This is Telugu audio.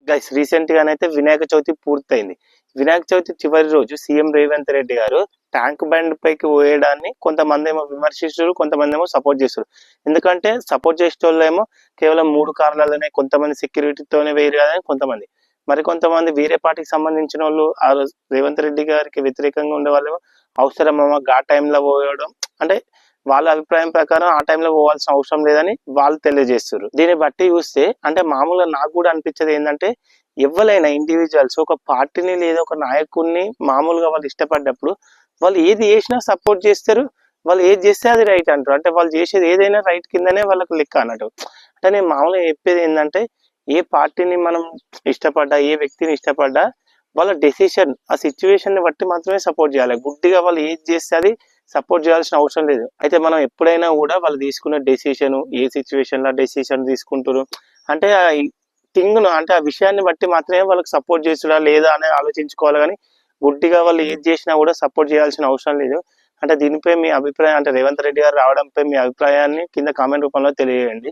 గైస్ రీసెంట్ గానైతే వినాయక చవితి పూర్తయింది. వినాయక చవితి చివరి రోజు సీఎం రేవంత్ రెడ్డి గారు ట్యాంక్ బండ్ పైకి పోయడాన్ని కొంతమంది ఏమో విమర్శిస్తారు, కొంతమంది ఏమో సపోర్ట్ చేస్తారు. ఎందుకంటే సపోర్ట్ చేసే వాళ్ళు ఏమో కేవలం 3 కార్లలోనే, కొంతమంది సెక్యూరిటీతోనే వేయరు కదా కొంతమంది, మరి కొంతమంది వేరే పార్టీకి సంబంధించిన వాళ్ళు ఆ రోజు రేవంత్ రెడ్డి గారికి వ్యతిరేకంగా ఉండే వాళ్ళు అవసరమా గా టైంలో పోయడం అంటే వాళ్ళ అభిప్రాయం ప్రకారం ఆ టైంలో పోవాల్సిన అవసరం లేదని వాళ్ళు తెలియజేస్తారు. దీన్ని బట్టి చూస్తే అంటే మామూలుగా నాకు కూడా అనిపించేది ఏంటంటే, ఎవరైనా ఇండివిజువల్స్ ఒక పార్టీని లేదా ఒక నాయకుడిని మామూలుగా వాళ్ళు ఇష్టపడ్డప్పుడు వాళ్ళు ఏది చేసినా సపోర్ట్ చేస్తారు, వాళ్ళు ఏది చేస్తే అది రైట్ అంటారు. అంటే వాళ్ళు చేసేది ఏదైనా రైట్ కిందనే వాళ్ళకు లెక్క అన్నట్టు. అంటే నేను మామూలుగా చెప్పేది ఏంటంటే, ఏ పార్టీని మనం ఇష్టపడ్డా, ఏ వ్యక్తిని ఇష్టపడ్డా వాళ్ళ డెసిషన్ ఆ సిచ్యువేషన్ ని బట్టి మాత్రమే సపోర్ట్ చేయాలి. గుడ్డిగా వాళ్ళు ఏది చేస్తే అది సపోర్ట్ చేయాల్సిన అవసరం లేదు. అయితే మనం ఎప్పుడైనా కూడా వాళ్ళు తీసుకున్న డెసిషన్, ఏ సిచ్యువేషన్ లో డెసిషన్ తీసుకుంటారు అంటే ఆ థింగ్ ను అంటే ఆ విషయాన్ని బట్టి మాత్రమే వాళ్ళకి సపోర్ట్ చేస్తుడా లేదా అని ఆలోచించుకోవాలి. కానీ గుడ్డిగా వాళ్ళు ఏది చేసినా కూడా సపోర్ట్ చేయాల్సిన అవసరం లేదు. అంటే దీనిపై మీ అభిప్రాయం, అంటే రేవంత్ రెడ్డి గారు రావడంపై మీ అభిప్రాయాన్ని కింద కామెంట్ రూపంలో తెలియజేయండి.